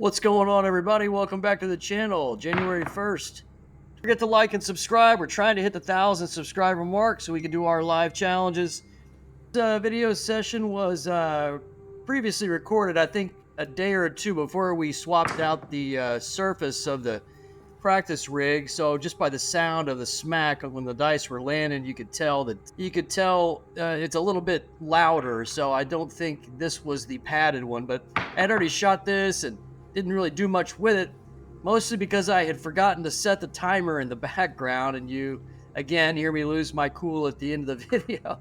What's going on, everybody? Welcome back to the channel. January 1st. Don't forget to like and subscribe. We're trying to hit the 1,000 subscriber mark so we can do our live challenges. This video session was previously recorded, I think, a day or two before we swapped out the surface of the practice rig. So just by the sound of the smack when the dice were landing, you could tell it's a little bit louder. So I don't think this was the padded one, but I had already shot this and didn't really do much with it, mostly because I had forgotten to set the timer in the background, and you again hear me lose my cool at the end of the video.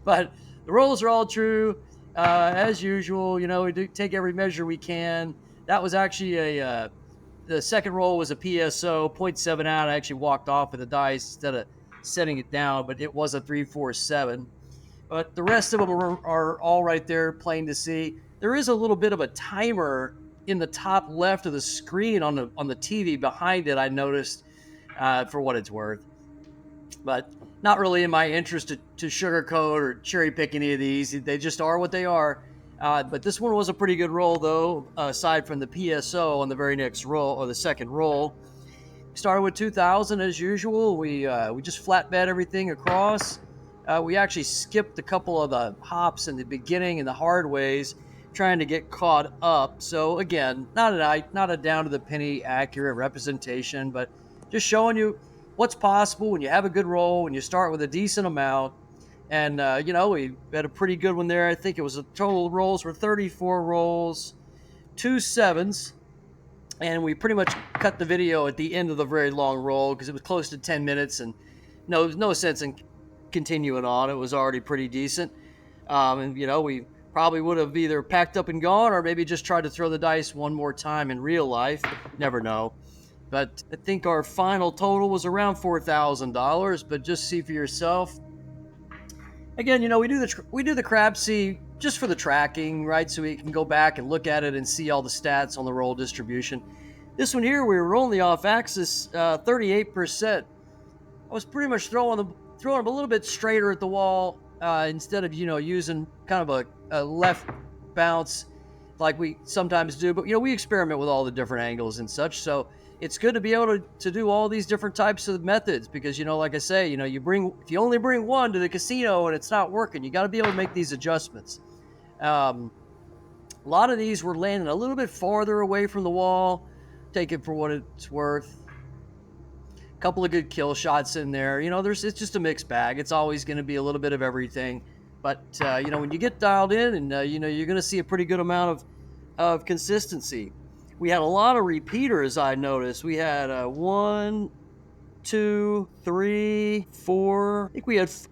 But the rolls are all true as usual. You know, we do take every measure we can. That was actually the second roll was a PSO 0.7 out. I actually walked off with the dice instead of setting it down, but it was a 3-4-7. But the rest of them are all right there, plain to see. There is a little bit of a timer in the top left of the screen on the TV behind it, I noticed, for what it's worth. But not really in my interest to sugarcoat or cherry pick any of these. They just are what they are. But this one was a pretty good roll, though, aside from the PSO on the very next roll, or the second roll. Started with 2,000 as usual. We just flat bet everything across. We actually skipped a couple of the hops in the beginning and the hard ways, trying to get caught up. So again, not a down to the penny accurate representation, but just showing you what's possible when you have a good roll, when you start with a decent amount. And you know, we had a pretty good one there. I think it was the total rolls were 34 rolls, 2 sevens, and we pretty much cut the video at the end of the very long roll because it was close to 10 minutes, and no sense in continuing on. It was already pretty decent. And you know, we probably would have either packed up and gone, or maybe just tried to throw the dice one more time in real life. Never know. But I think our final total was around $4,000. But just see for yourself. Again, you know, we do the crab see just for the tracking, right? So we can go back and look at it and see all the stats on the roll distribution. This one here, we were rolling the off axis 38%. I was pretty much throwing them a little bit straighter at the wall instead of, you know, using kind of a left bounce like we sometimes do. But, you know, we experiment with all the different angles and such. So it's good to be able to do all these different types of methods because, you know, like I say, you know, if you only bring one to the casino and it's not working, you got to be able to make these adjustments. A lot of these were landing a little bit farther away from the wall. Take it for what it's worth. A couple of good kill shots in there. You know, it's just a mixed bag. It's always going to be a little bit of everything. But, you know, when you get dialed in and, you know, you're going to see a pretty good amount of consistency. We had a lot of repeaters, I noticed. We had 1, 2, 3, 4.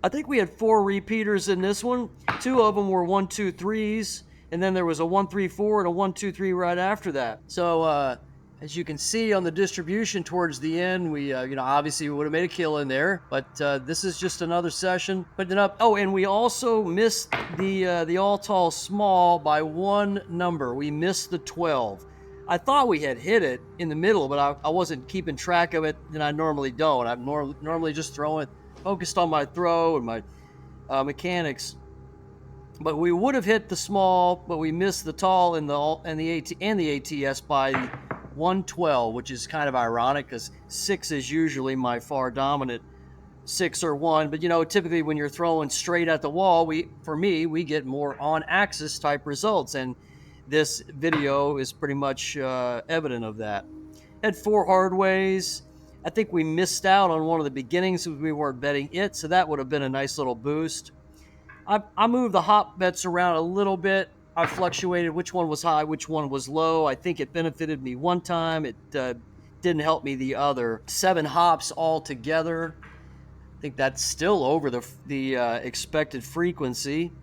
I think we had 4 repeaters in this one. 2 of them were 1, 2, 3s, and then there was a 1, 3, 4 and a 1, 2, 3 right after that. So as you can see on the distribution towards the end, we you know, obviously we would have made a kill in there, but this is just another session putting it up. Oh, and we also missed the all tall small by 1 number. We missed the 12. I thought we had hit it in the middle, but I wasn't keeping track of it, and I normally don't. I'm normally just focused on my throw and my mechanics. But we would have hit the small, but we missed the tall and the ATS by 112, which is kind of ironic because 6 is usually my far dominant 6 or 1. But you know, typically when you're throwing straight at the wall, we get more on axis type results, and this video is pretty much evident of that. Had 4 hard ways. I think we missed out on one of the beginnings because we weren't betting it, so that would have been a nice little boost. I moved the hop bets around a little bit. I fluctuated which one was high, which one was low. I think it benefited me one time. It didn't help me the other. 7 hops altogether. I think that's still over the expected frequency.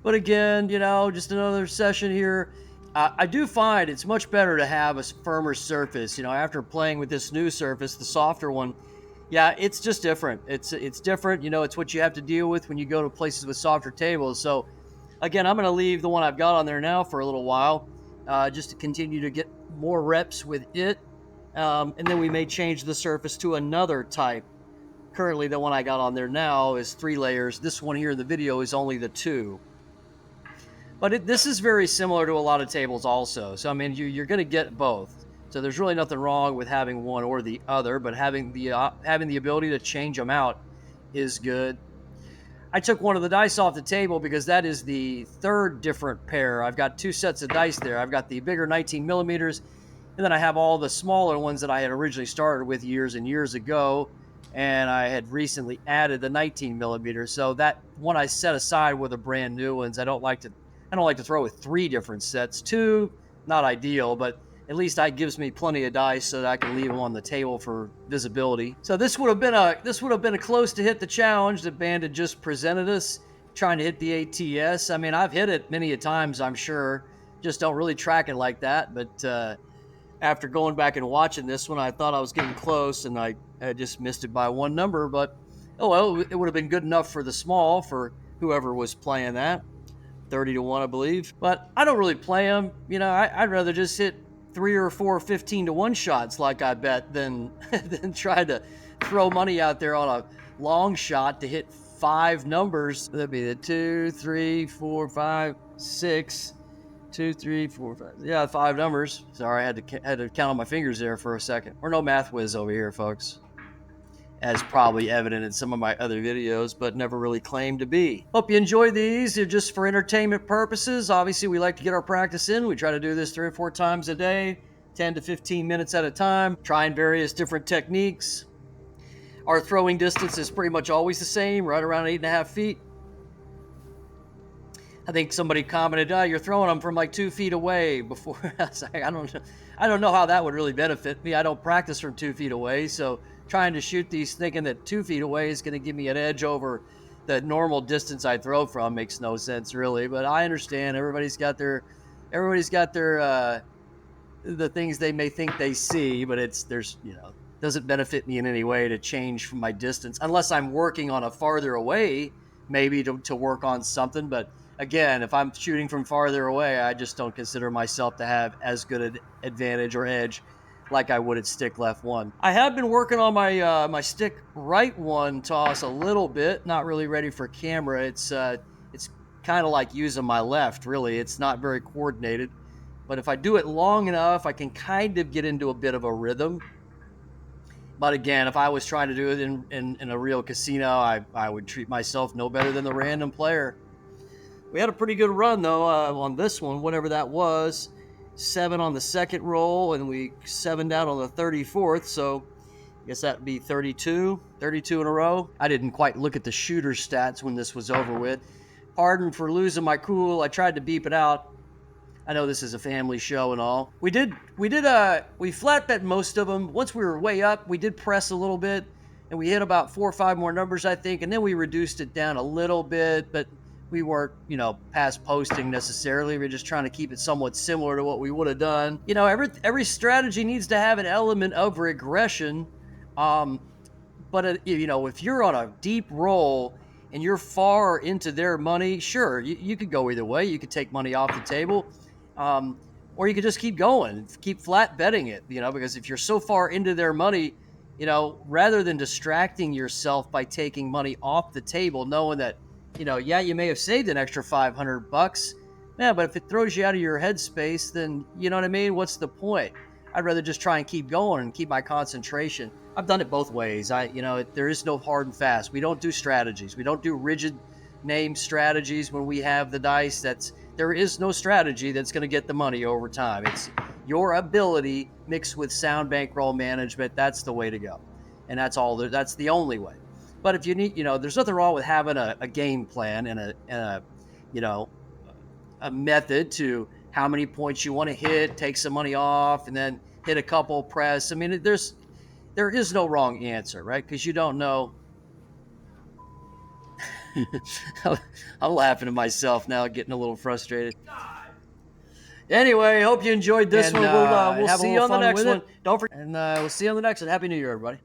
But again, you know, just another session here. I do find it's much better to have a firmer surface. You know, after playing with this new surface, the softer one, yeah, it's just different. It's different. You know, it's what you have to deal with when you go to places with softer tables. So, again, I'm going to leave the one I've got on there now for a little while, just to continue to get more reps with it. And then we may change the surface to another type. Currently, the one I got on there now is 3 layers. This one here in the video is only the 2. But this is very similar to a lot of tables also. So, I mean, you're going to get both. So there's really nothing wrong with having one or the other, but having the ability to change them out is good. I took one of the dice off the table because that is the third different pair. I've got two sets of dice there. I've got the bigger 19 millimeters, and then I have all the smaller ones that I had originally started with years and years ago, and I had recently added the 19 millimeters. So that one I set aside with the brand new ones. I don't like to throw with three different sets. Two, not ideal, but at least that gives me plenty of dice so that I can leave them on the table for visibility. So this would have been a close to hit the challenge that Bandit just presented us, trying to hit the ATS. I mean, I've hit it many a times, I'm sure. Just don't really track it like that. But after going back and watching this one, I thought I was getting close, and I just missed it by one number. But oh well, it would have been good enough for the small for whoever was playing that. 30 to 1, I believe. But I don't really play them. You know, I'd rather just hit 3 or 4 15 to 1 shots like I bet than try to throw money out there on a long shot to hit 5 numbers. That'd be the 2, 3, 4, 5, 6. 2, 3, 4, 5. Yeah, 5 numbers. Sorry, I had to count on my fingers there for a second. We're no math whiz over here, folks, as probably evident in some of my other videos, but never really claimed to be. Hope you enjoy these. They're just for entertainment purposes. Obviously, we like to get our practice in. We try to do this 3 or 4 times a day, 10 to 15 minutes at a time, trying various different techniques. Our throwing distance is pretty much always the same, right around 8.5 feet. I think somebody commented, "Oh, you're throwing them from like 2 feet away." Before I was like, I don't know how that would really benefit me. I don't practice from 2 feet away, so trying to shoot these thinking that 2 feet away is going to give me an edge over the normal distance I throw from makes no sense really. But I understand everybody's got their the things they may think they see, but doesn't benefit me in any way to change from my distance unless I'm working on a farther away, maybe to work on something. But again, if I'm shooting from farther away, I just don't consider myself to have as good an advantage or edge like I would at stick left one. I have been working on my stick right one toss a little bit. Not really ready for camera. It's kind of like using my left. Really, it's not very coordinated. But if I do it long enough, I can kind of get into a bit of a rhythm. But again, if I was trying to do it in a real casino, I would treat myself no better than the random player. We had a pretty good run, though, on this one, whatever that was. 7 on the second roll, and we 7 down on the 34th, so I guess that'd be 32 in a row. I didn't quite look at the shooter stats when this was over with. Pardon for losing my cool. I tried to beep it out. I know this is a family show and all. We flat bet most of them. Once we were way up, we did press a little bit, and we hit about 4 or 5 more numbers, I think, and then we reduced it down a little bit, but we weren't, past posting necessarily. We were just trying to keep it somewhat similar to what we would have done. Every strategy needs to have an element of regression. But if you're on a deep roll and you're far into their money, sure, you could go either way. You could take money off the table, or you could just keep going, keep flat betting it. Because if you're so far into their money, rather than distracting yourself by taking money off the table, knowing that, you may have saved an extra $500. Yeah, but if it throws you out of your headspace, then you know what I mean? What's the point? I'd rather just try and keep going and keep my concentration. I've done it both ways. There is no hard and fast. We don't do strategies. We don't do rigid name strategies when we have the dice. There is no strategy that's going to get the money over time. It's your ability mixed with sound bankroll management. That's the way to go. And that's the only way. But if you need, there's nothing wrong with having a game plan and a method to how many points you want to hit, take some money off, and then hit a couple press. I mean, there is no wrong answer, right? Because you don't know. I'm laughing at myself now, getting a little frustrated. Anyway, hope you enjoyed this one. We'll see you on the next one. Don't forget, and we'll see you on the next one. Happy New Year, everybody.